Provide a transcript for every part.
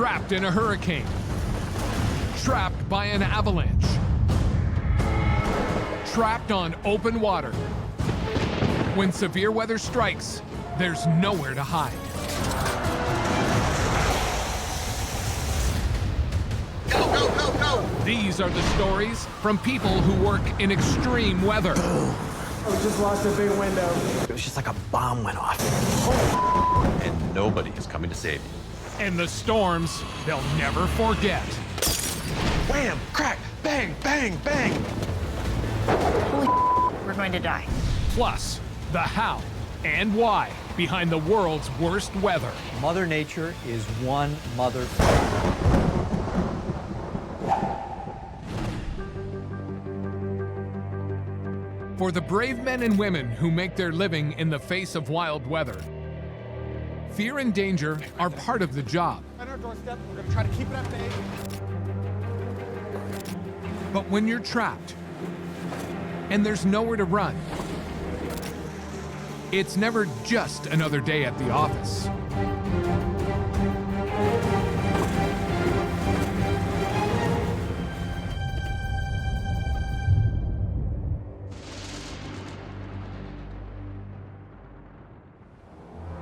trapped in a hurricane, trapped by an avalanche, trapped on open water. When severe weather strikes, there's nowhere to hide. Go, go, go, go! These are the stories from people who work in extreme weather. We just lost a big window. It was just like a bomb went off. And nobody is coming to save you. And the storms they'll never forget. Wham! Crack! Bang! Bang! Bang! Holy we're going to die. Plus, the how and why behind the world's worst weather. Mother Nature is one mother. For the brave men and women who make their living in the face of wild weather, fear and danger are part of the job. On our doorstep, we're gonna try to keep it at bay. But when you're trapped and there's nowhere to run, it's never just another day at the office.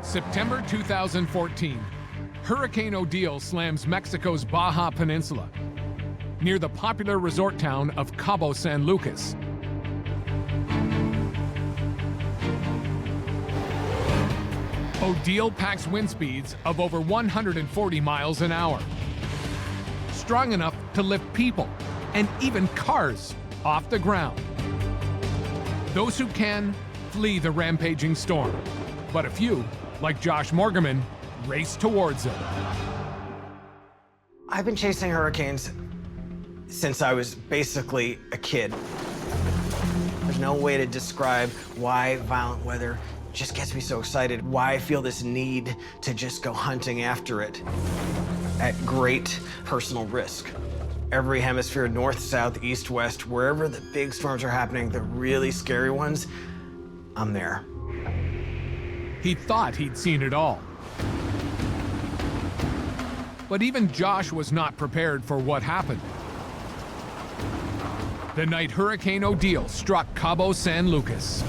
September 2014, Hurricane Odal slams Mexico's Baja Peninsula near the popular resort town of Cabo San Lucas. Odal packs wind speeds of over 140 miles an hour, strong enough to lift people and even cars off the ground. Those who can flee the rampaging storm, but a few, like Josh Morgaman, race towards it. I've been chasing hurricanes since I was basically a kid. There's no way to describe why violent weather just gets me so excited, why I feel this need to just go hunting after it at great personal risk. Every hemisphere, north, south, east, west, wherever the big storms are happening, the really scary ones, I'm there. He thought he'd seen it all. But even Josh was not prepared for what happened. The night Hurricane Odal struck Cabo San Lucas.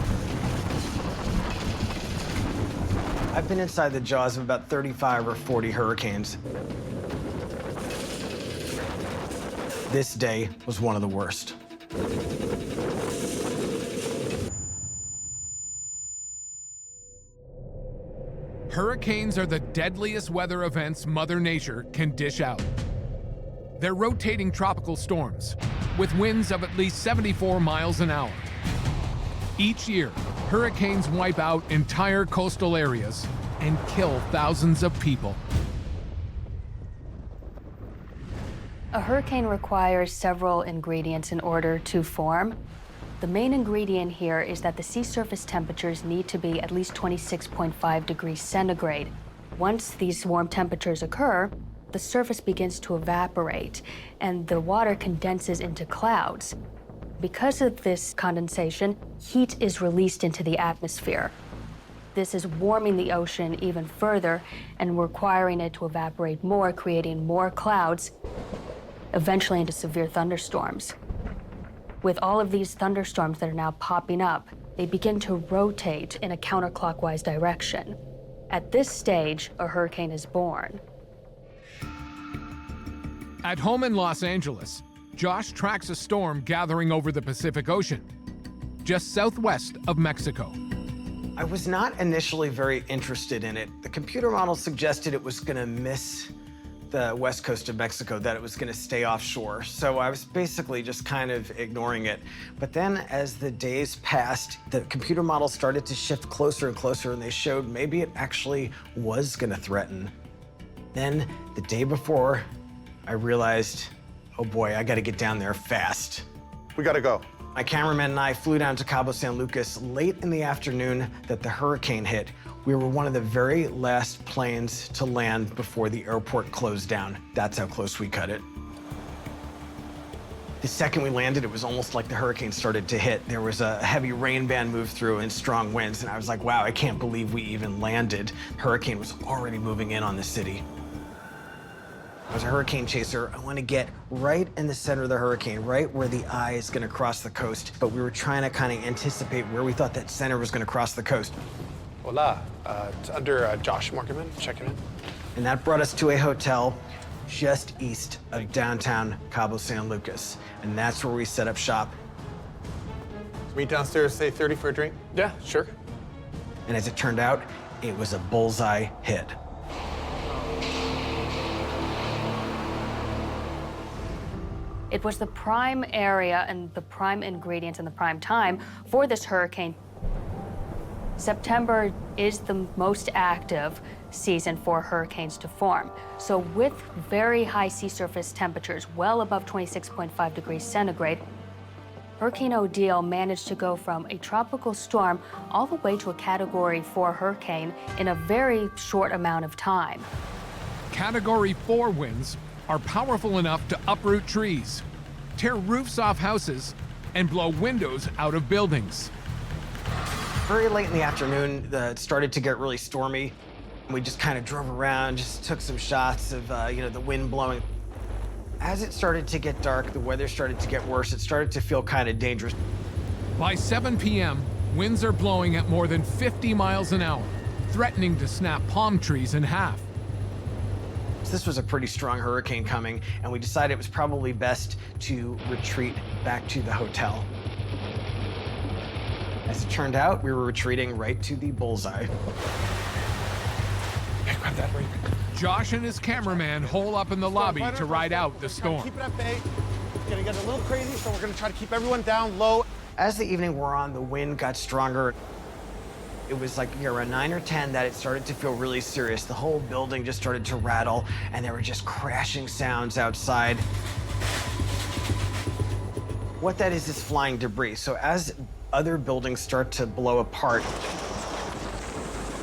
I've been inside the jaws of about 35 or 40 hurricanes. This day was one of the worst. Hurricanes are the deadliest weather events Mother Nature can dish out. They're rotating tropical storms with winds of at least 74 miles an hour. Each year, hurricanes wipe out entire coastal areas and kill thousands of people. A hurricane requires several ingredients in order to form. The main ingredient here is that the sea surface temperatures need to be at least 26.5 degrees centigrade. Once these warm temperatures occur, the surface begins to evaporate and the water condenses into clouds. Because of this condensation, heat is released into the atmosphere. This is warming the ocean even further and requiring it to evaporate more, creating more clouds, eventually into severe thunderstorms. With all of these thunderstorms that are now popping up, they begin to rotate in a counterclockwise direction. At this stage, a hurricane is born. At home in Los Angeles, Josh tracks a storm gathering over the Pacific Ocean, just southwest of Mexico. I was not initially very interested in it. The computer model suggested it was gonna miss the west coast of Mexico, that it was gonna stay offshore. So I was basically just kind of ignoring it. But then as the days passed, the computer model started to shift closer and closer, and they showed maybe it actually was gonna threaten. Then the day before, I realized, oh boy, I gotta get down there fast. We gotta go. My cameraman and I flew down to Cabo San Lucas late in the afternoon that the hurricane hit. We were one of the very last planes to land before the airport closed down. That's how close we cut it. The second we landed, it was almost like the hurricane started to hit. There was a heavy rain band move through and strong winds, and I was like, wow, I can't believe we even landed. The hurricane was already moving in on the city. As a hurricane chaser, I want to get right in the center of the hurricane, right where the eye is going to cross the coast. But we were trying to kind of anticipate where we thought that center was going to cross the coast. Hola, it's under Josh Morgaman, checking in. And that brought us to a hotel just east of downtown Cabo San Lucas. And that's where we set up shop. Meet downstairs, say 30 for a drink? Yeah, sure. And as it turned out, it was a bullseye hit. It was the prime area and the prime ingredients and the prime time for this hurricane. September is the most active season for hurricanes to form. So with very high sea surface temperatures, well above 26.5 degrees centigrade, Hurricane Odal managed to go from a tropical storm all the way to a Category 4 hurricane in a very short amount of time. Category 4 winds are powerful enough to uproot trees, tear roofs off houses, and blow windows out of buildings. Very late in the afternoon, it started to get really stormy. We just kind of drove around, just took some shots of the wind blowing. As it started to get dark, the weather started to get worse. It started to feel kind of dangerous. By 7 p.m., winds are blowing at more than 50 miles an hour, threatening to snap palm trees in half. This was a pretty strong hurricane coming, and we decided it was probably best to retreat back to the hotel. As it turned out, we were retreating right to the bullseye. Hey, grab that ring. Josh and his cameraman hole up in the lobby to ride out the storm. Keep it at bay. It's gonna get a little crazy, so we're gonna try to keep everyone down low. As the evening wore on, the wind got stronger. It was like around 9 or 10 that it started to feel really serious. The whole building just started to rattle, and there were just crashing sounds outside. What that is flying debris. So as other buildings start to blow apart,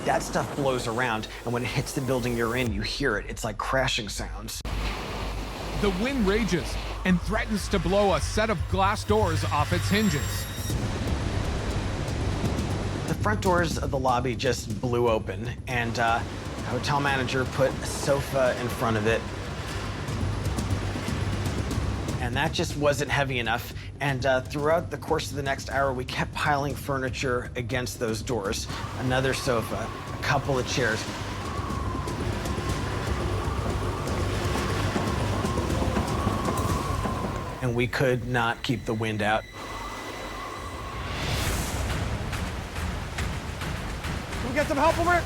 that stuff blows around, and when it hits the building you're in, you hear it. It's like crashing sounds. The wind rages and threatens to blow a set of glass doors off its hinges. The front doors of the lobby just blew open, and the hotel manager put a sofa in front of it. And that just wasn't heavy enough. And throughout the course of the next hour, we kept piling furniture against those doors. Another sofa, a couple of chairs. And we could not keep the wind out. Can we get some help over?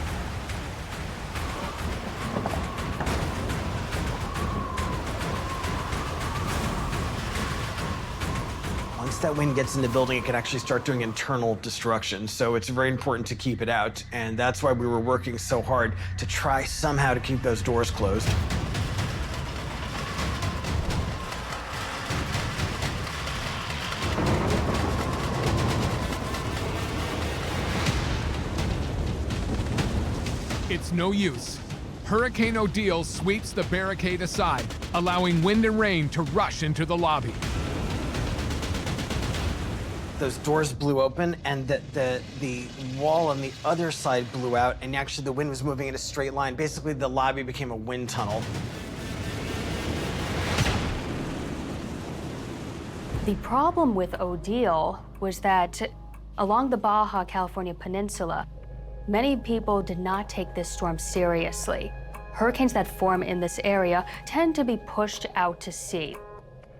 Once that wind gets in the building, it could actually start doing internal destruction. So it's very important to keep it out. And that's why we were working so hard to try somehow to keep those doors closed. It's no use. Hurricane Odal sweeps the barricade aside, allowing wind and rain to rush into the lobby. Those doors blew open, and the wall on the other side blew out, and actually the wind was moving in a straight line. Basically, the lobby became a wind tunnel. The problem with Odal was that along the Baja California Peninsula, many people did not take this storm seriously. Hurricanes that form in this area tend to be pushed out to sea.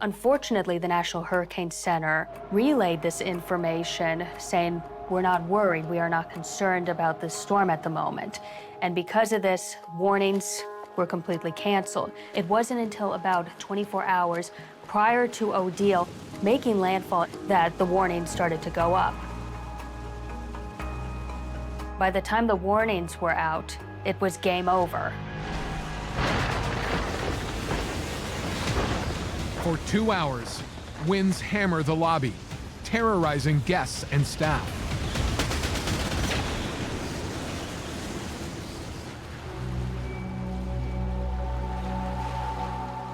Unfortunately, the National Hurricane Center relayed this information saying, "We're not worried, we are not concerned about this storm at the moment." And because of this, warnings were completely canceled. It wasn't until about 24 hours prior to Odal making landfall that the warnings started to go up. By the time the warnings were out, it was game over. For 2 hours, winds hammer the lobby, terrorizing guests and staff.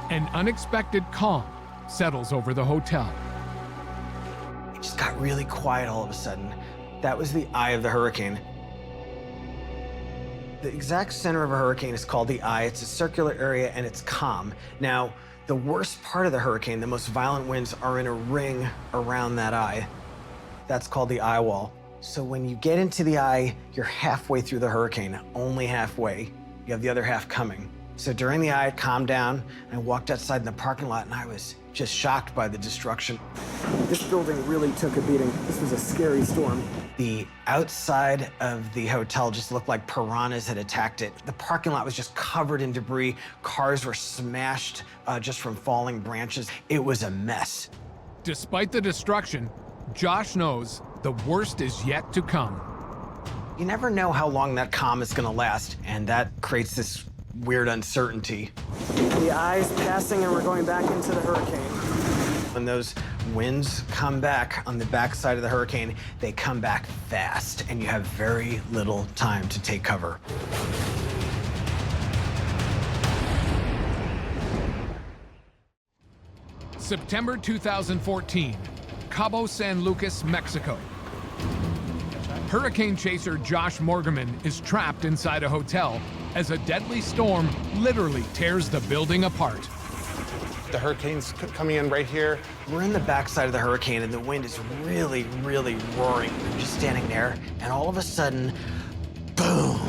An unexpected calm settles over the hotel. It just got really quiet all of a sudden. That was the eye of the hurricane. The exact center of a hurricane is called the eye. It's a circular area and it's calm. Now, the worst part of the hurricane, the most violent winds, are in a ring around that eye. That's called the eye wall. So when you get into the eye, you're halfway through the hurricane, only halfway. You have the other half coming. So during the eye, it calmed down. I walked outside in the parking lot and I was just shocked by the destruction. This building really took a beating. This was a scary storm. The outside of the hotel just looked like piranhas had attacked it. The parking lot was just covered in debris. Cars were smashed just from falling branches. It was a mess. Despite the destruction, Josh knows the worst is yet to come. You never know how long that calm is gonna last, and that creates this weird uncertainty. The eye's passing and we're going back into the hurricane. When those winds come back on the backside of the hurricane, they come back fast, and you have very little time to take cover. September 2014, Cabo San Lucas, Mexico. Hurricane chaser Josh Morgaman is trapped inside a hotel as a deadly storm literally tears the building apart. The hurricane's coming in right here. We're in the backside of the hurricane, and the wind is really, really roaring. I'm just standing there, and all of a sudden, boom.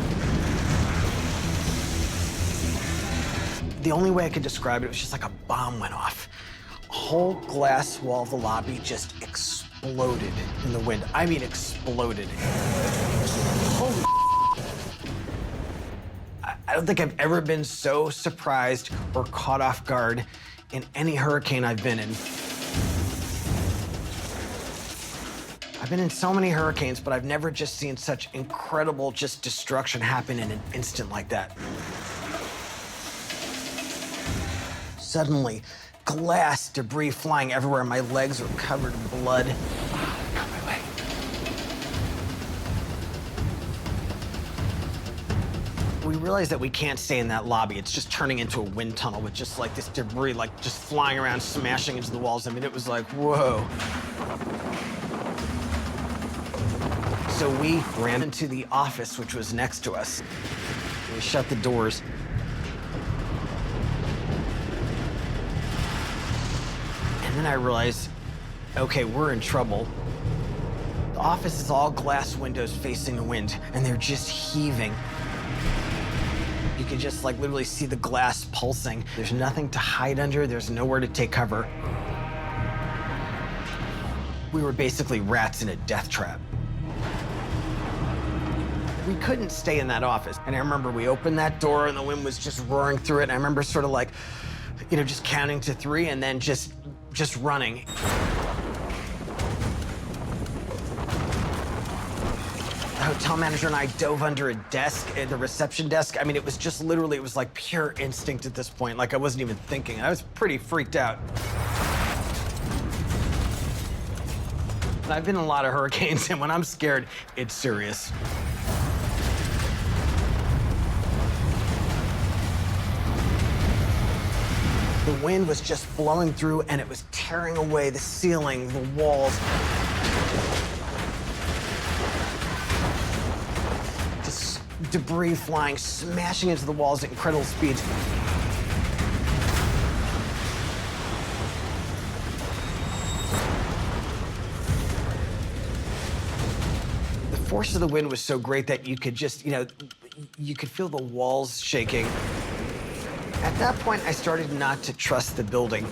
The only way I could describe it was just like a bomb went off. A whole glass wall of the lobby just exploded in the wind. I mean, exploded. Holy I don't think I've ever been so surprised or caught off guard in any hurricane I've been in. I've been in so many hurricanes, but I've never just seen such incredible just destruction happen in an instant like that. Suddenly, glass debris flying everywhere. My legs were covered in blood. Got my leg. We realized that we can't stay in that lobby. It's just turning into a wind tunnel with just like this debris, like just flying around, smashing into the walls. I mean, it was like, whoa. So we ran into the office, which was next to us. We shut the doors. And then I realized, okay, we're in trouble. The office is all glass windows facing the wind, and they're just heaving. You could just like literally see the glass pulsing. There's nothing to hide under. There's nowhere to take cover. We were basically rats in a death trap. We couldn't stay in that office. And I remember we opened that door and the wind was just roaring through it. And I remember sort of like, you know, just counting to 3 and then just running. The hotel manager and I dove under a desk, the reception desk. I mean, it was just literally, it was like pure instinct at this point. Like I wasn't even thinking. I was pretty freaked out. And I've been in a lot of hurricanes, and when I'm scared, it's serious. The wind was just blowing through, and it was tearing away the ceiling, the walls. Just debris flying, smashing into the walls at incredible speeds. The force of the wind was so great that you could just, you know, you could feel the walls shaking. At that point, I started not to trust the building.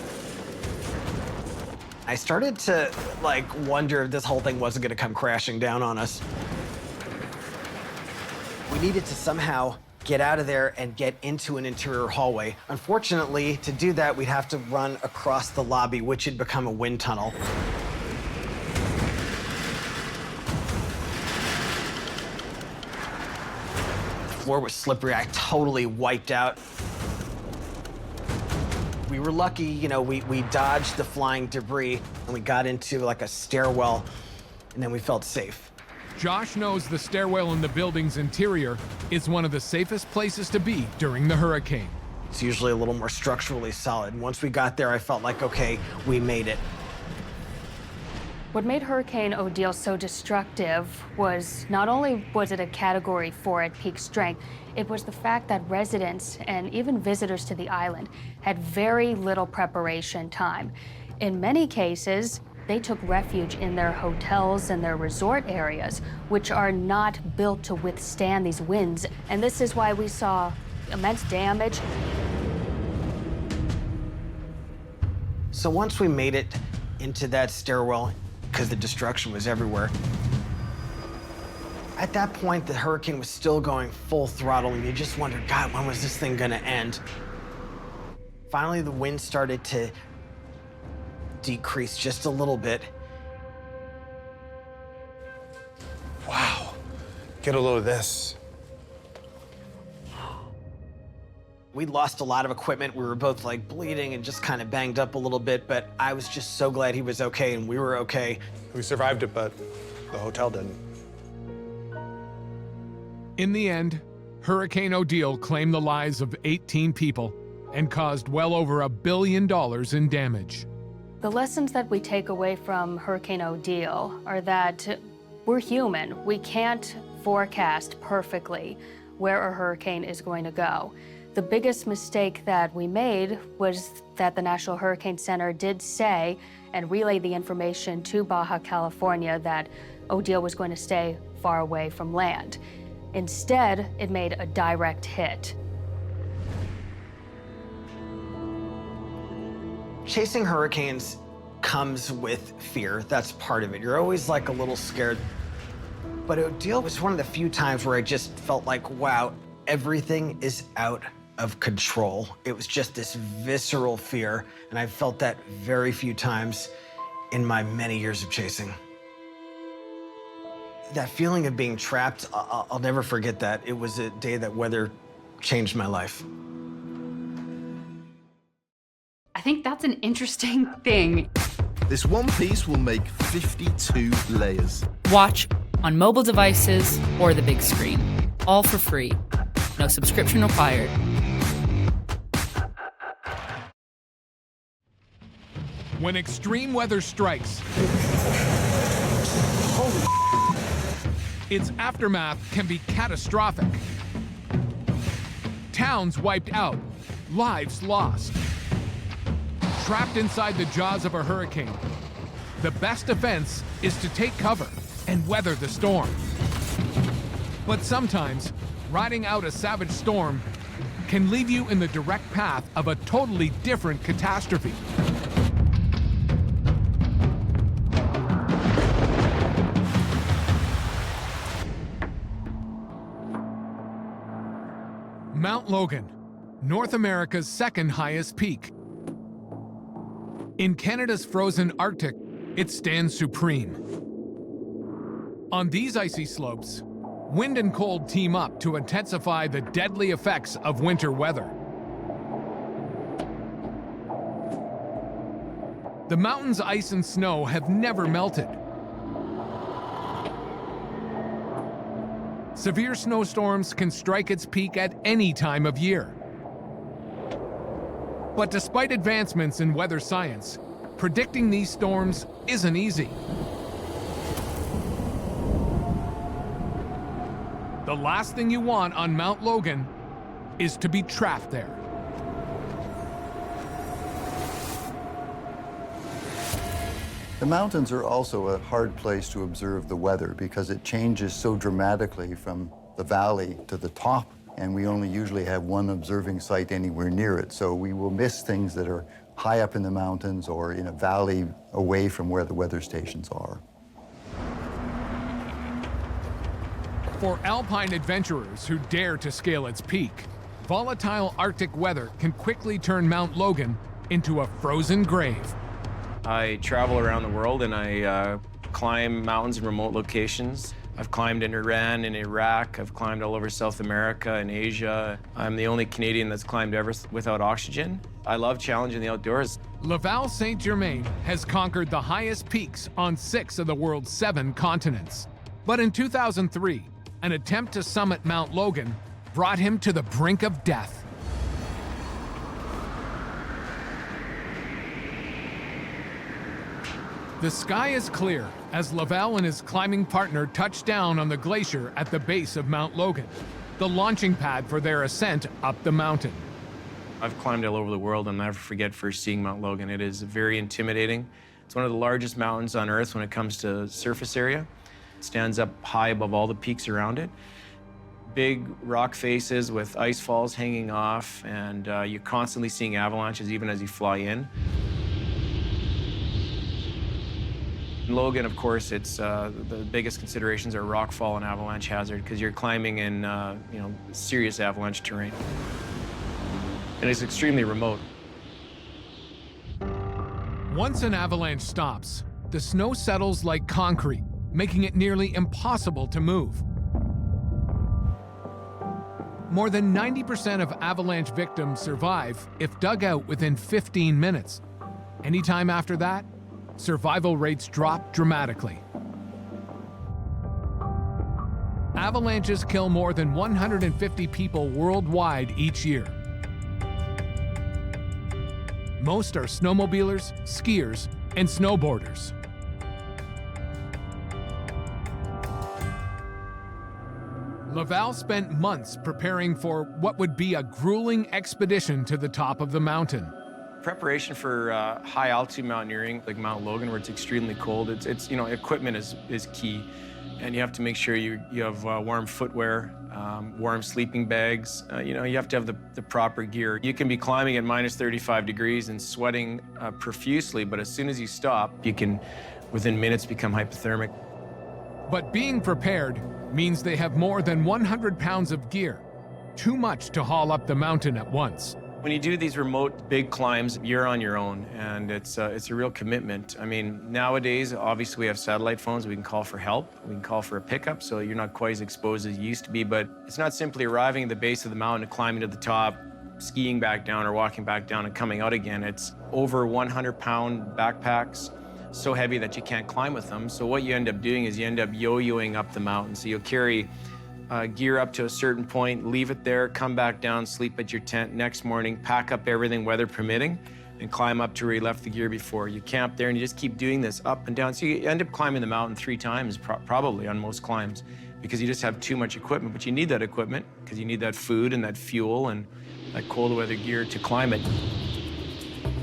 I started to, like, wonder if this whole thing wasn't gonna come crashing down on us. We needed to somehow get out of there and get into an interior hallway. Unfortunately, to do that, we'd have to run across the lobby, which had become a wind tunnel. The floor was slippery. I totally wiped out. We were lucky, you know, we dodged the flying debris and we got into like a stairwell and then we felt safe. Josh knows the stairwell in the building's interior is one of the safest places to be during the hurricane. It's usually a little more structurally solid. And once we got there, I felt like, okay, we made it. What made Hurricane Odal so destructive was not only was it a Category 4 at peak strength, it was the fact that residents and even visitors to the island had very little preparation time. In many cases, they took refuge in their hotels and their resort areas, which are not built to withstand these winds. And this is why we saw immense damage. So once we made it into that stairwell, because the destruction was everywhere, at that point, the hurricane was still going full throttle, and you just wondered, God, when was this thing gonna end? Finally, the wind started to decrease just a little bit. Wow. Get a load of this. We lost a lot of equipment. We were both like bleeding and just kind of banged up a little bit, but I was just so glad he was okay and we were okay. We survived it, but the hotel didn't. In the end, Hurricane Odal claimed the lives of 18 people and caused well over $1 billion in damage. The lessons that we take away from Hurricane Odal are that we're human. We can't forecast perfectly where a hurricane is going to go. The biggest mistake that we made was that the National Hurricane Center did say and relay the information to Baja California that Odal was going to stay far away from land. Instead, it made a direct hit. Chasing hurricanes comes with fear. That's part of it. You're always like a little scared. But Odal was one of the few times where I just felt like, wow, everything is out of control. It was just this visceral fear, and I felt that very few times in my many years of chasing. That feeling of being trapped, I'll never forget that. It was a day that weather changed my life. I think that's an interesting thing. This one piece will make 52 layers. Watch on mobile devices or the big screen. All for free. No subscription required. When extreme weather strikes, its aftermath can be catastrophic. Towns wiped out, lives lost. Trapped inside the jaws of a hurricane, the best defense is to take cover and weather the storm. But sometimes, riding out a savage storm can leave you in the direct path of a totally different catastrophe. Mount Logan, North America's second highest peak. In Canada's frozen Arctic, it stands supreme. On these icy slopes, wind and cold team up to intensify the deadly effects of winter weather. The mountain's ice and snow have never melted. Severe snowstorms can strike its peak at any time of year. But despite advancements in weather science, predicting these storms isn't easy. The last thing you want on Mount Logan is to be trapped there. The mountains are also a hard place to observe the weather because it changes so dramatically from the valley to the top, and we only usually have one observing site anywhere near it. So we will miss things that are high up in the mountains or in a valley away from where the weather stations are. For alpine adventurers who dare to scale its peak, volatile Arctic weather can quickly turn Mount Logan into a frozen grave. I travel around the world and I climb mountains in remote locations. I've climbed in Iran and Iraq. I've climbed all over South America and Asia. I'm the only Canadian that's climbed Everest without oxygen. I love challenging the outdoors. Laval St Germain has conquered the highest peaks on 6 of the world's 7 continents. But in 2003, an attempt to summit Mount Logan brought him to the brink of death. The sky is clear as Laval and his climbing partner touch down on the glacier at the base of Mount Logan, the launching pad for their ascent up the mountain. I've climbed all over the world and I'll never forget first seeing Mount Logan. It is very intimidating. It's one of the largest mountains on Earth when it comes to surface area. It stands up high above all the peaks around it. Big rock faces with ice falls hanging off, and you're constantly seeing avalanches even as you fly in. In Logan, of course, it's the biggest considerations are rockfall and avalanche hazard because you're climbing in serious avalanche terrain. And it's extremely remote. Once an avalanche stops, the snow settles like concrete, making it nearly impossible to move. More than 90% of avalanche victims survive if dug out within 15 minutes. Anytime after that, survival rates drop dramatically. Avalanches kill more than 150 people worldwide each year. Most are snowmobilers, skiers, and snowboarders. Laval spent months preparing for what would be a grueling expedition to the top of the mountain. Preparation for high altitude mountaineering, like Mount Logan, where it's extremely cold, it's equipment is key. And you have to make sure you have warm footwear, warm sleeping bags. You have to have the proper gear. You can be climbing at minus 35 degrees and sweating profusely, but as soon as you stop, you can, within minutes, become hypothermic. But being prepared means they have more than 100 pounds of gear, too much to haul up the mountain at once. When you do these remote, big climbs, you're on your own, and it's a real commitment. I mean, nowadays, obviously, we have satellite phones. We can call for help. We can call for a pickup, so you're not quite as exposed as you used to be. But it's not simply arriving at the base of the mountain and climbing to the top, skiing back down or walking back down and coming out again. It's over 100-pound backpacks, so heavy that you can't climb with them. So what you end up doing is you end up yo-yoing up the mountain. So you'll carry gear up to a certain point, leave it there, come back down, sleep at your tent. Next morning, pack up everything, weather permitting, and climb up to where you left the gear before. You camp there and you just keep doing this up and down. So you end up climbing the mountain 3 times, probably on most climbs, because you just have too much equipment. But you need that equipment because you need that food and that fuel and that cold weather gear to climb it.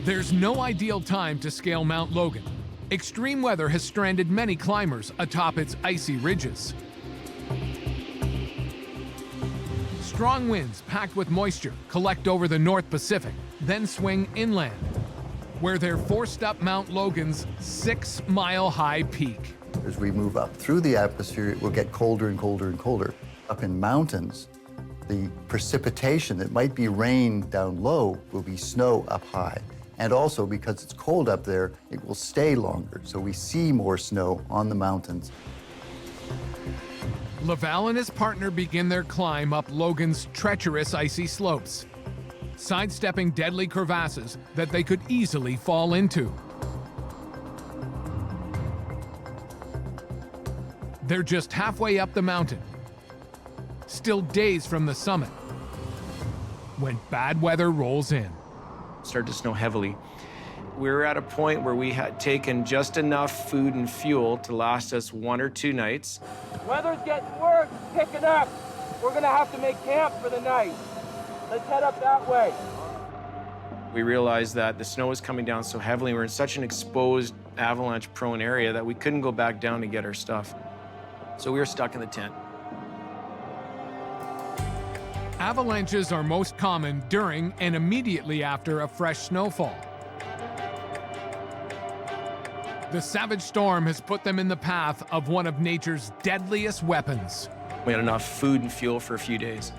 There's no ideal time to scale Mount Logan. Extreme weather has stranded many climbers atop its icy ridges. Strong winds packed with moisture collect over the North Pacific, then swing inland, where they're forced up Mount Logan's 6-mile-high peak. As we move up through the atmosphere, it will get colder and colder and colder. Up in mountains, the precipitation that might be rain down low will be snow up high. And also, because it's cold up there, it will stay longer, so we see more snow on the mountains. Laval and his partner begin their climb up Logan's treacherous icy slopes, sidestepping deadly crevasses that they could easily fall into. They're just halfway up the mountain, still days from the summit, when bad weather rolls in. It started to snow heavily. We were at a point where we had taken just enough food and fuel to last us 1 or 2 nights. Weather's getting worse, picking up. We're gonna have to make camp for the night. Let's head up that way. We realized that the snow was coming down so heavily, we were in such an exposed, avalanche-prone area that we couldn't go back down to get our stuff. So we were stuck in the tent. Avalanches are most common during and immediately after a fresh snowfall. The savage storm has put them in the path of one of nature's deadliest weapons. We had enough food and fuel for a few days,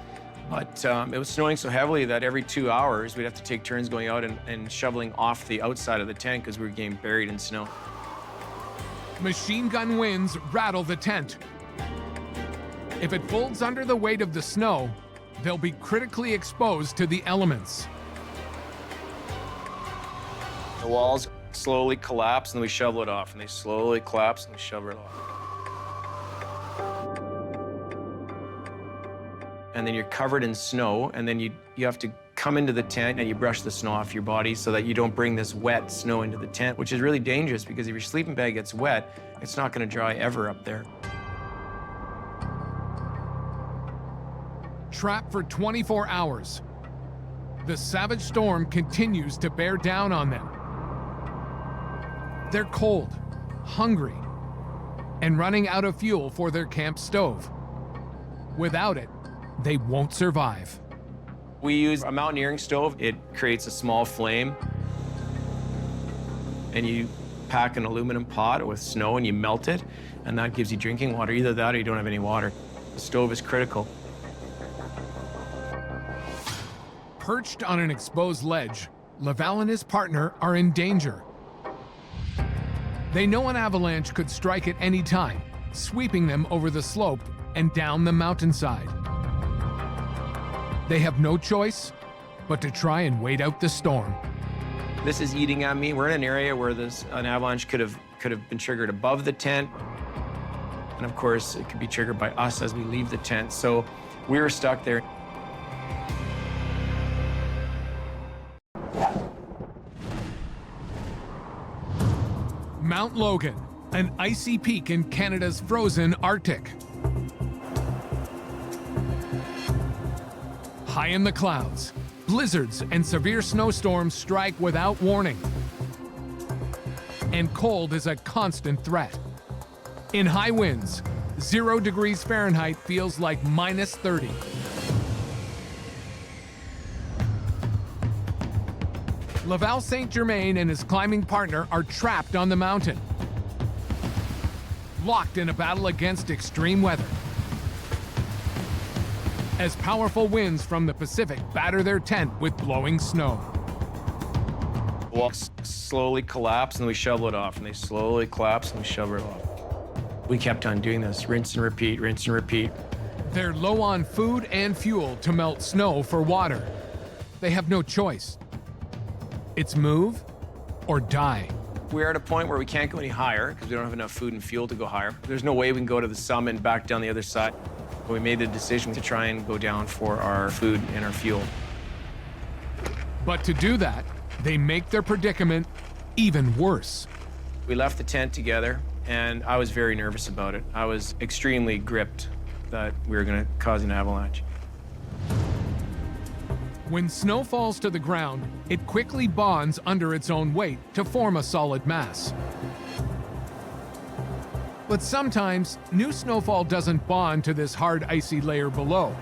but it was snowing so heavily that every 2 hours we'd have to take turns going out and shoveling off the outside of the tent because we were getting buried in snow. Machine gun winds rattle the tent. If it folds under the weight of the snow, they'll be critically exposed to the elements. The walls slowly collapse and we shovel it off, and they slowly collapse and we shovel it off. and then you're covered in snow, and then you have to come into the tent and you brush the snow off your body so that you don't bring this wet snow into the tent, which is really dangerous because if your sleeping bag gets wet, it's not going to dry ever up there. Trapped for 24 hours, the savage storm continues to bear down on them. They're cold, hungry, and running out of fuel for their camp stove. Without it, they won't survive. We use a mountaineering stove. It creates a small flame, and you pack an aluminum pot with snow and you melt it, and that gives you drinking water. Either that or you don't have any water. The stove is critical. Perched on an exposed ledge, Laval and his partner are in danger. They know an avalanche could strike at any time, sweeping them over the slope and down the mountainside. They have no choice but to try and wait out the storm. This is eating at me. We're in an area where an avalanche could have been triggered above the tent. And of course, it could be triggered by us as we leave the tent. So we were stuck there. Mount Logan, an icy peak in Canada's frozen Arctic. High in the clouds, blizzards and severe snowstorms strike without warning. And cold is a constant threat. In high winds, 0 degrees Fahrenheit feels like -30. Laval St Germain and his climbing partner are trapped on the mountain, locked in a battle against extreme weather. As powerful winds from the Pacific batter their tent with blowing snow. Walls slowly collapse and we shovel it off, and they slowly collapse and we shovel it off. We kept on doing this, rinse and repeat, rinse and repeat. They're low on food and fuel to melt snow for water. They have no choice. It's move or die. We're at a point where we can't go any higher because we don't have enough food and fuel to go higher. There's no way we can go to the summit and back down the other side. We made the decision to try and go down for our food and our fuel. But to do that, they make their predicament even worse. We left the tent together, and I was very nervous about it. I was extremely gripped that we were going to cause an avalanche. When snow falls to the ground, it quickly bonds under its own weight to form a solid mass. But sometimes, new snowfall doesn't bond to this hard, icy layer below.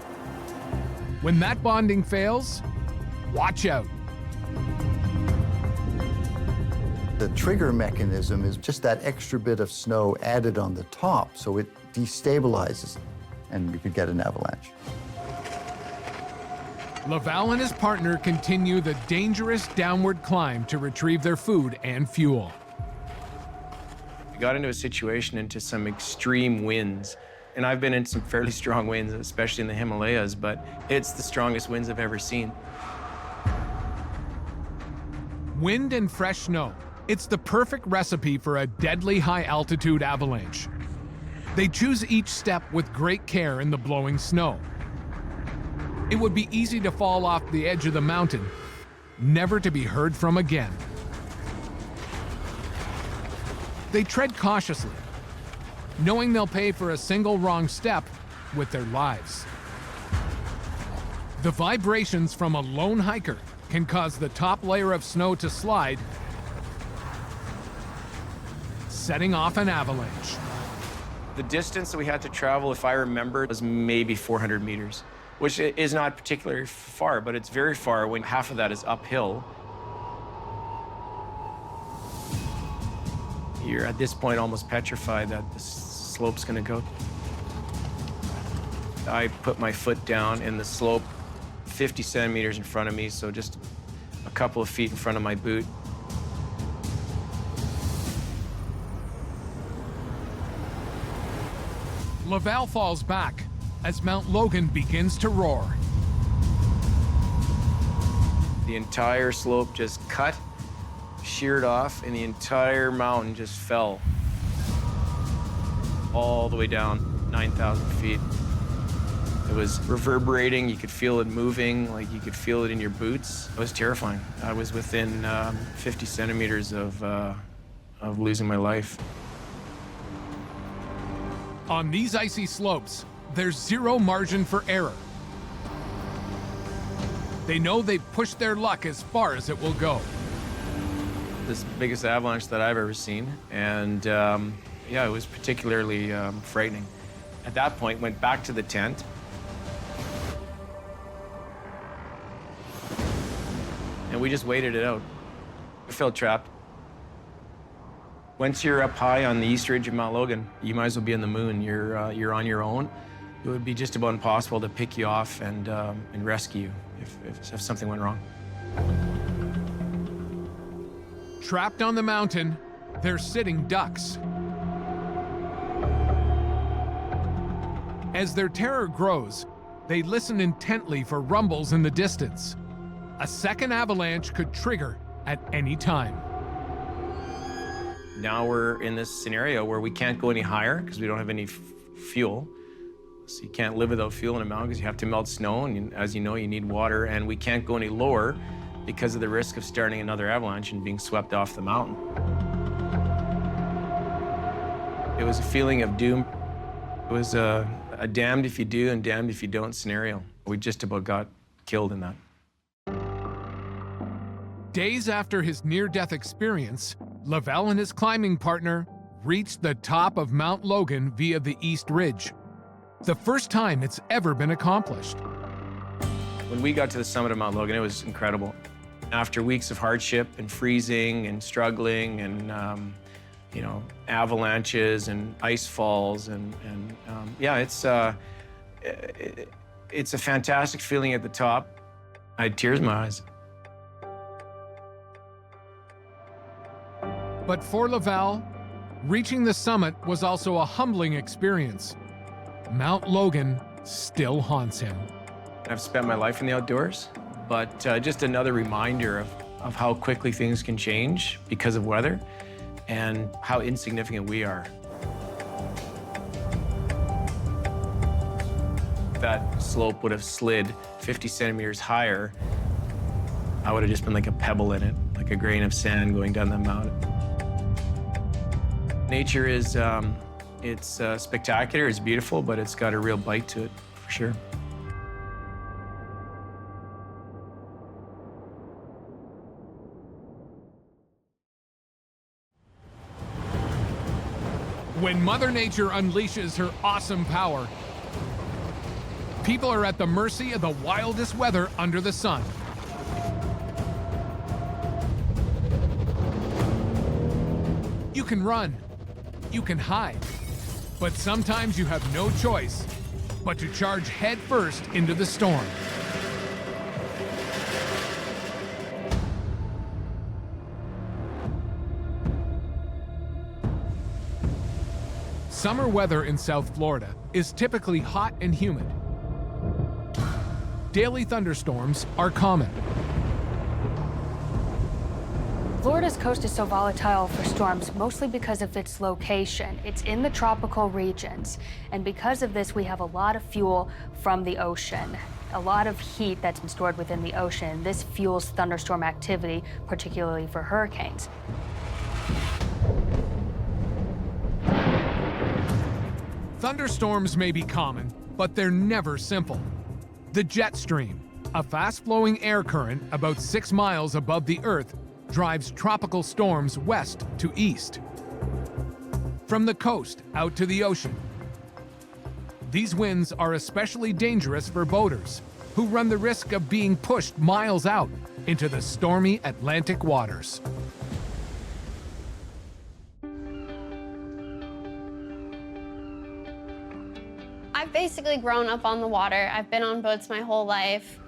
When that bonding fails, watch out. The trigger mechanism is just that extra bit of snow added on the top, so it destabilizes, and you could get an avalanche. Laval and his partner continue the dangerous downward climb to retrieve their food and fuel. We got into a situation into some extreme winds, and I've been in some fairly strong winds, especially in the Himalayas, but it's the strongest winds I've ever seen. Wind and fresh snow. It's the perfect recipe for a deadly high-altitude avalanche. They choose each step with great care in the blowing snow. It would be easy to fall off the edge of the mountain, never to be heard from again. They tread cautiously, knowing they'll pay for a single wrong step with their lives. The vibrations from a lone hiker can cause the top layer of snow to slide, setting off an avalanche. The distance that we had to travel, if I remember, was maybe 400 meters, which is not particularly far, but it's very far when half of that is uphill. You're at this point almost petrified that the slope's gonna go. I put my foot down in the slope 50 centimeters in front of me, so just a couple of feet in front of my boot. Laval falls back as Mount Logan begins to roar. The entire slope just cut, sheared off, and the entire mountain just fell all the way down 9,000 feet. It was reverberating, you could feel it moving, like you could feel it in your boots. It was terrifying. I was within 50 centimeters of losing my life. On these icy slopes, there's zero margin for error. They know they've pushed their luck as far as it will go. This is the biggest avalanche that I've ever seen, and yeah, it was particularly frightening. At that point, went back to the tent. And we just waited it out. I felt trapped. Once you're up high on the east ridge of Mount Logan, you might as well be in the moon. You're on your own. It would be just about impossible to pick you off and rescue you if something went wrong. Trapped on the mountain, they're sitting ducks. As their terror grows, they listen intently for rumbles in the distance. A second avalanche could trigger at any time. Now we're in this scenario where we can't go any higher because we don't have any fuel. So you can't live without fuel in a mountain because you have to melt snow, and as you know, you need water. And we can't go any lower because of the risk of starting another avalanche and being swept off the mountain. It was a feeling of doom. It was a damned if you do and damned if you don't scenario. We just about got killed in that. Days after his near-death experience, Laval and his climbing partner reached the top of Mount Logan via the East Ridge. The first time it's ever been accomplished. When we got to the summit of Mount Logan, it was incredible. After weeks of hardship and freezing and struggling and you know, avalanches and ice falls and yeah, it's a fantastic feeling at the top. I had tears in my eyes. But for Laval, reaching the summit was also a humbling experience. Mount Logan still haunts him. I've spent my life in the outdoors, but just another reminder of how quickly things can change because of weather and how insignificant we are. If that slope would have slid 50 centimeters higher, I would have just been like a pebble in it, like a grain of sand going down the mountain. Nature is, it's spectacular, it's beautiful, but it's got a real bite to it, for sure. When Mother Nature unleashes her awesome power, people are at the mercy of the wildest weather under the sun. You can run, you can hide, but sometimes you have no choice but to charge head first into the storm. Summer weather in South Florida is typically hot and humid. Daily thunderstorms are common. Florida's coast is so volatile for storms mostly because of its location. It's in the tropical regions, and because of this, we have a lot of fuel from the ocean. A lot of heat that's been stored within the ocean. This fuels thunderstorm activity, particularly for hurricanes. Thunderstorms may be common, but they're never simple. The jet stream, a fast-flowing air current about 6 miles above the Earth, drives tropical storms west to east. From the coast out to the ocean. These winds are especially dangerous for boaters, who run the risk of being pushed miles out into the stormy Atlantic waters. I've basically grown up on the water. I've been on boats my whole life.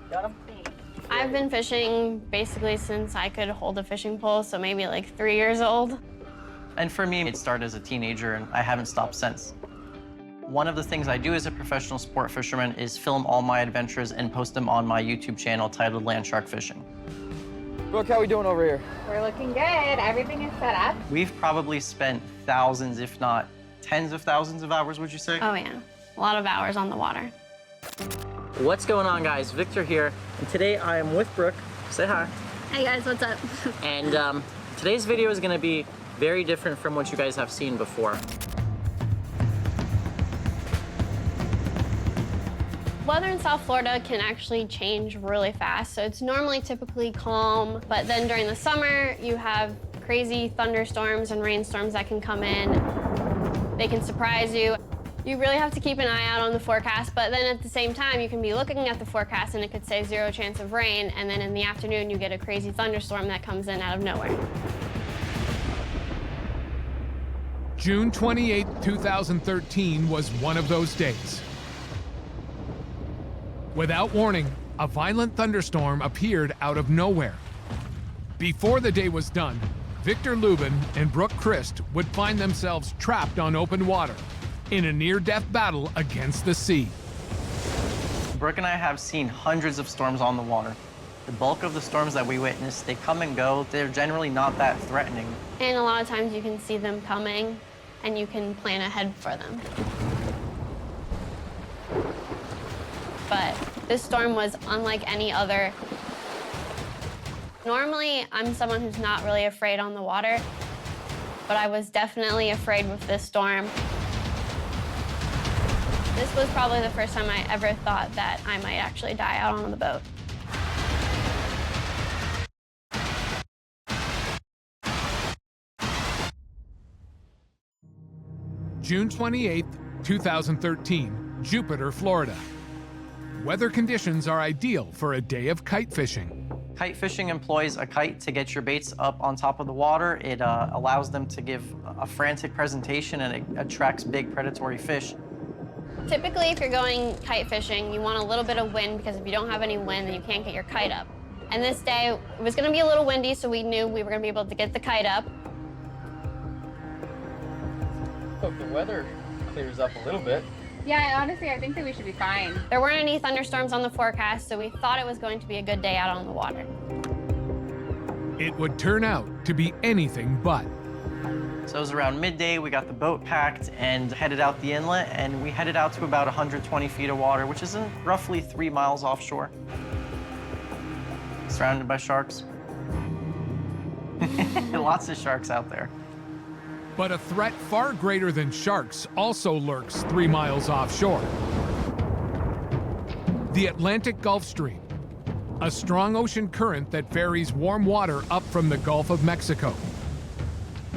I've been fishing basically since I could hold a fishing pole, so maybe like 3 years old. And for me, it started as a teenager, and I haven't stopped since. One of the things I do as a professional sport fisherman is film all my adventures and post them on my YouTube channel titled Land Shark Fishing. Brooke, how we doing over here? We're looking good. Everything is set up. We've probably spent thousands, if not tens of thousands of hours, would you say? Oh yeah, a lot of hours on the water. What's going on, guys? Victor here, and today I am with Brooke. Say hi. Hey guys, what's up? And today's video is going to be very different from what you guys have seen before. Weather in South Florida can actually change really fast. So it's normally typically calm, but then during the summer, you have crazy thunderstorms and rainstorms that can come in. They can surprise you. You really have to keep an eye out on the forecast, but then at the same time, you can be looking at the forecast and it could say 0 chance of rain, and then in the afternoon, you get a crazy thunderstorm that comes in out of nowhere. June 28, 2013 was one of those days. Without warning, a violent thunderstorm appeared out of nowhere. Before the day was done, Victor Luben and Brooke Christ would find themselves trapped on open water in a near-death battle against the sea. Brooke and I have seen hundreds of storms on the water. The bulk of the storms that we witness, they come and go. They're generally not that threatening. And a lot of times you can see them coming and you can plan ahead for them. But this storm was unlike any other. Normally, I'm someone who's not really afraid on the water, but I was definitely afraid with this storm. This was probably the first time I ever thought that I might actually die out on the boat. June 28, 2013, Jupiter, Florida. Weather conditions are ideal for a day of kite fishing. Kite fishing employs a kite to get your baits up on top of the water. It allows them to give a frantic presentation, and it attracts big predatory fish. Typically, if you're going kite fishing, you want a little bit of wind, because if you don't have any wind, then you can't get your kite up. And this day, it was going to be a little windy, so we knew we were going to be able to get the kite up. Hope the weather clears up a little bit. Yeah, honestly, I think that we should be fine. There weren't any thunderstorms on the forecast, so we thought it was going to be a good day out on the water. It would turn out to be anything but. So it was around midday, we got the boat packed and headed out the inlet, and we headed out to about 120 feet of water, which is roughly 3 miles offshore. Surrounded by sharks. Lots of sharks out there. But a threat far greater than sharks also lurks 3 miles offshore. The Atlantic Gulf Stream, a strong ocean current that ferries warm water up from the Gulf of Mexico.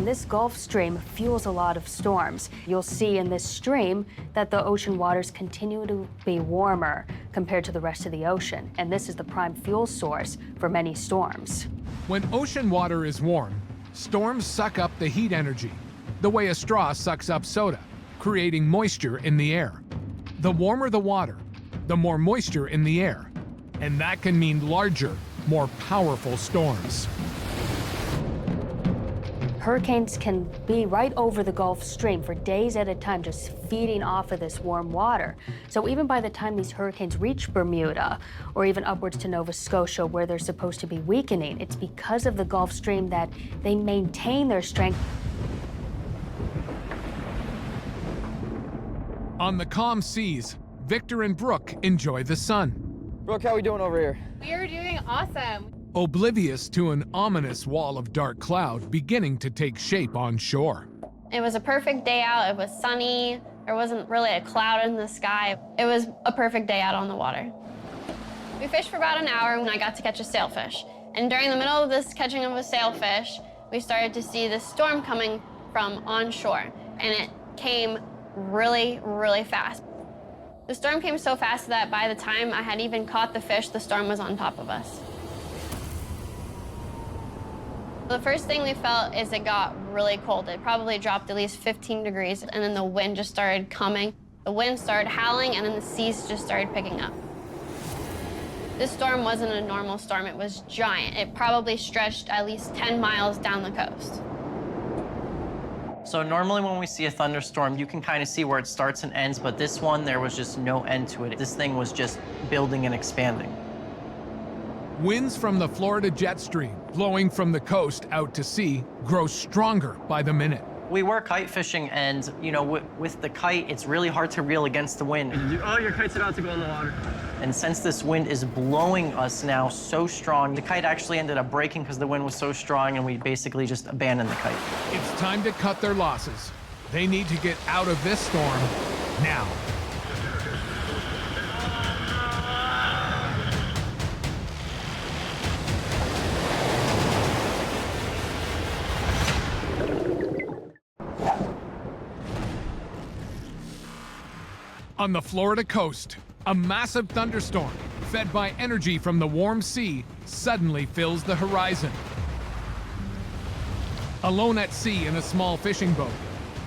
This Gulf Stream fuels a lot of storms. You'll see in this stream that the ocean waters continue to be warmer compared to the rest of the ocean, and this is the prime fuel source for many storms. When ocean water is warm, storms suck up the heat energy, the way a straw sucks up soda, creating moisture in the air. The warmer the water, the more moisture in the air, and that can mean larger, more powerful storms. Hurricanes can be right over the Gulf Stream for days at a time, just feeding off of this warm water. So even by the time these hurricanes reach Bermuda, or even upwards to Nova Scotia, where they're supposed to be weakening, it's because of the Gulf Stream that they maintain their strength. On the calm seas, Victor and Brooke enjoy the sun. Brooke, how we doing over here? We are doing awesome. Oblivious to an ominous wall of dark cloud beginning to take shape on shore. It was a perfect day out. It was sunny. There wasn't really a cloud in the sky. It was a perfect day out on the water. We fished for about an hour when I got to catch a sailfish. And during the middle of this catching of a sailfish, we started to see this storm coming from onshore. And it came really, really fast. The storm came so fast that by the time I had even caught the fish, the storm was on top of us. The first thing we felt is it got really cold. It probably dropped at least 15 degrees, and then the wind just started coming. The wind started howling, and then the seas just started picking up. This storm wasn't a normal storm. It was giant. It probably stretched at least 10 miles down the coast. So normally when we see a thunderstorm, you can kind of see where it starts and ends, but this one, there was just no end to it. This thing was just building and expanding. Winds from the Florida jet stream, blowing from the coast out to sea, grow stronger by the minute. We were kite fishing, and you know, with the kite, it's really hard to reel against the wind. Oh, your kite's about to go in the water. And since this wind is blowing us now so strong, the kite actually ended up breaking because the wind was so strong, and we basically just abandoned the kite. It's time to cut their losses. They need to get out of this storm now. On the Florida coast, a massive thunderstorm, fed by energy from the warm sea, suddenly fills the horizon. Alone at sea in a small fishing boat,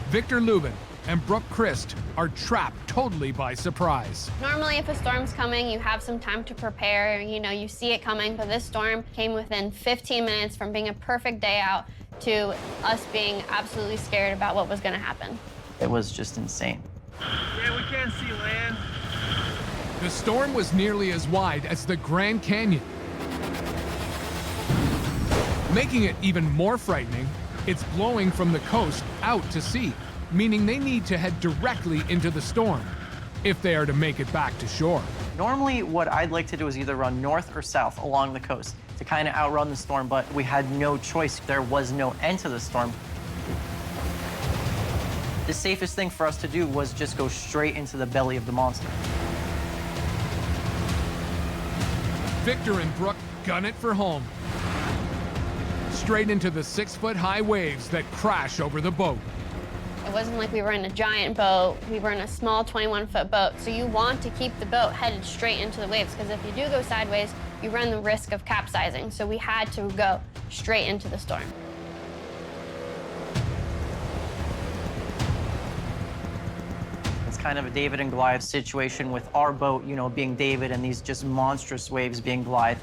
Victor Luben and Brooke Christ are trapped totally by surprise. Normally, if a storm's coming, you have some time to prepare. You know, you see it coming, but this storm came within 15 minutes from being a perfect day out to us being absolutely scared about what was gonna happen. It was just insane. Yeah, we can't see land. The storm was nearly as wide as the Grand Canyon. Making it even more frightening, it's blowing from the coast out to sea, meaning they need to head directly into the storm if they are to make it back to shore. Normally, what I'd like to do is either run north or south along the coast to kind of outrun the storm, but we had no choice. There was no end to the storm. The safest thing for us to do was just go straight into the belly of the monster. Victor and Brooke gun it for home. Straight into the 6-foot-high waves that crash over the boat. It wasn't like we were in a giant boat. We were in a small 21-foot boat. So you want to keep the boat headed straight into the waves, because if you do go sideways, you run the risk of capsizing. So we had to go straight into the storm. It's kind of a David and Goliath situation with our boat, you know, being David and these just monstrous waves being Goliath.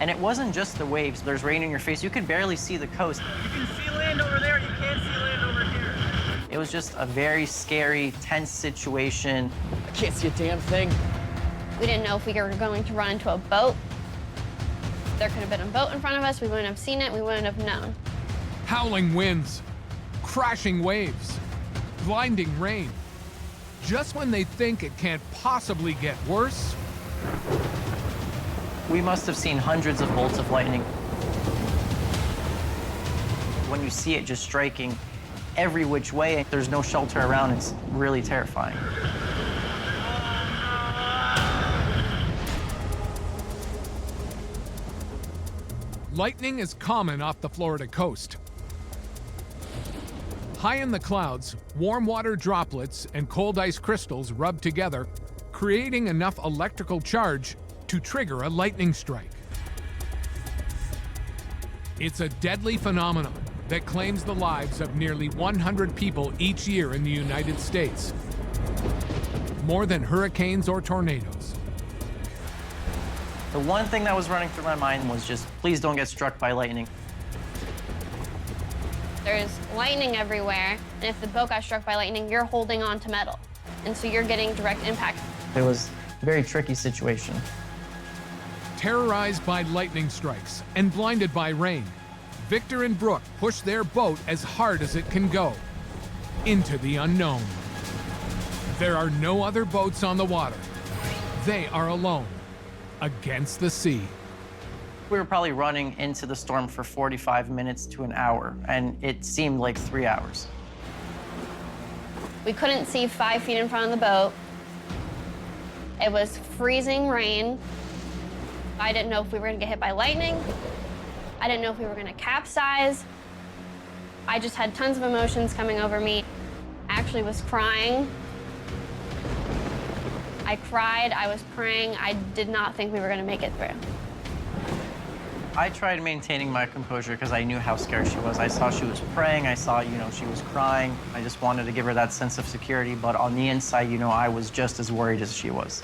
And it wasn't just the waves. There's rain in your face. You could barely see the coast. You can see land over there. You can't see land over here. It was just a very scary, tense situation. I can't see a damn thing. We didn't know if we were going to run into a boat. There could have been a boat in front of us. We wouldn't have seen it. We wouldn't have known. Howling winds, crashing waves, blinding rain. Just when they think it can't possibly get worse, we must have seen hundreds of bolts of lightning. When you see it just striking every which way, there's no shelter around, it's really terrifying. lightning is common off the Florida coast. High in the clouds, warm water droplets and cold ice crystals rub together, creating enough electrical charge to trigger a lightning strike. It's a deadly phenomenon that claims the lives of nearly 100 people each year in the United States, more than hurricanes or tornadoes. The one thing that was running through my mind was just, please don't get struck by lightning. There's lightning everywhere, and if the boat got struck by lightning, you're holding on to metal, and so you're getting direct impact. It was a very tricky situation. Terrorized by lightning strikes and blinded by rain, Victor and Brooke push their boat as hard as it can go into the unknown. There are no other boats on the water. They are alone against the sea. We were probably running into the storm for 45 minutes to an hour, and it seemed like 3 hours. We couldn't see 5 feet in front of the boat. It was freezing rain. I didn't know if we were gonna get hit by lightning. I didn't know if we were gonna capsize. I just had tons of emotions coming over me. I actually was crying. I cried, I was praying. I did not think we were gonna make it through. I tried maintaining my composure because I knew how scared she was. I saw she was praying, I saw, she was crying. I just wanted to give her that sense of security, but on the inside, I was just as worried as she was.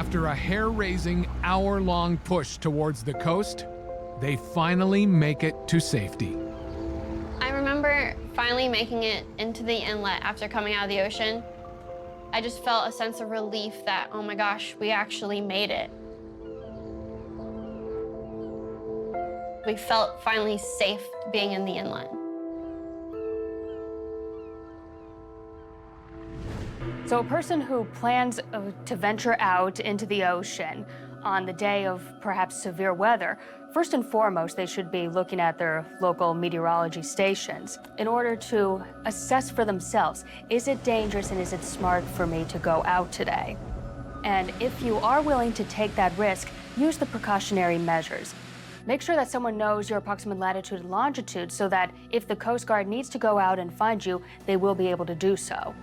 After a hair-raising, hour-long push towards the coast, they finally make it to safety. I remember finally making it into the inlet after coming out of the ocean. I just felt a sense of relief that, oh my gosh, we actually made it. We felt finally safe being in the inlet. So a person who plans to venture out into the ocean on the day of perhaps severe weather, first and foremost, they should be looking at their local meteorology stations in order to assess for themselves, is it dangerous and is it smart for me to go out today? And if you are willing to take that risk, use the precautionary measures. Make sure that someone knows your approximate latitude and longitude so that if the Coast Guard needs to go out and find you, they will be able to do so.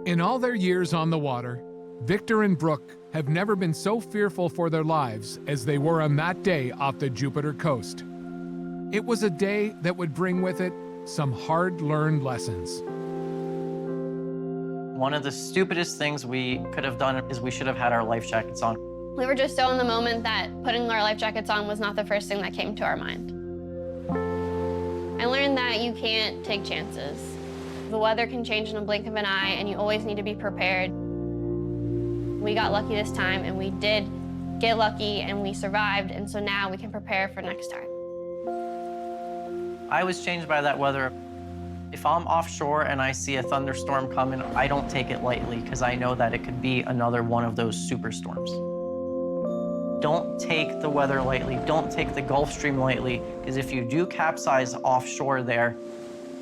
In all their years on the water, Victor and Brooke have never been so fearful for their lives as they were on that day off the Jupiter coast. It was a day that would bring with it some hard-learned lessons. One of the stupidest things we could have done is we should have had our life jackets on. We were just so in the moment that putting our life jackets on was not the first thing that came to our mind. I learned that you can't take chances. The weather can change in a blink of an eye, and you always need to be prepared. We got lucky this time, and we did get lucky, and we survived, and so now we can prepare for next time. I was changed by that weather. If I'm offshore and I see a thunderstorm coming, I don't take it lightly because I know that it could be another one of those superstorms. Don't take the weather lightly. Don't take the Gulf Stream lightly, because if you do capsize offshore there,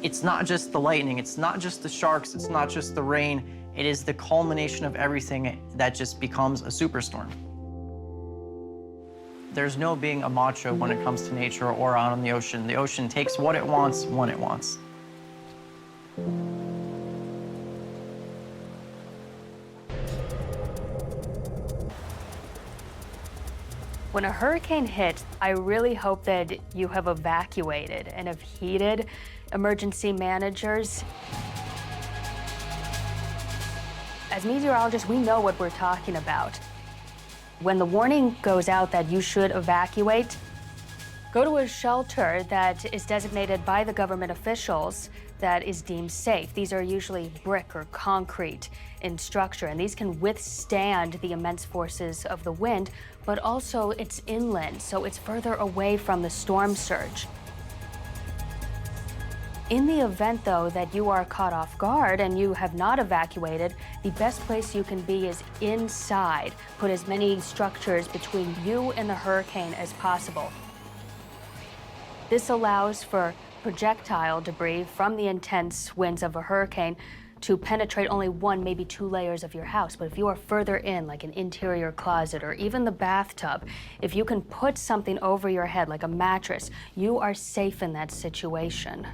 it's not just the lightning, it's not just the sharks, it's not just the rain, it is the culmination of everything that just becomes a superstorm. There's no being a macho when it comes to nature or out on the ocean. The ocean takes what it wants when it wants. When a hurricane hits, I really hope that you have evacuated and have heeded emergency managers. As meteorologists, we know what we're talking about. When the warning goes out that you should evacuate, go to a shelter that is designated by the government officials that is deemed safe. These are usually brick or concrete in structure, and these can withstand the immense forces of the wind, but also it's inland, so it's further away from the storm surge. In the event, though, that you are caught off guard and you have not evacuated, the best place you can be is inside. Put as many structures between you and the hurricane as possible. This allows for projectile debris from the intense winds of a hurricane to penetrate only one, maybe two layers of your house. But if you are further in, like an interior closet or even the bathtub, if you can put something over your head, like a mattress, you are safe in that situation.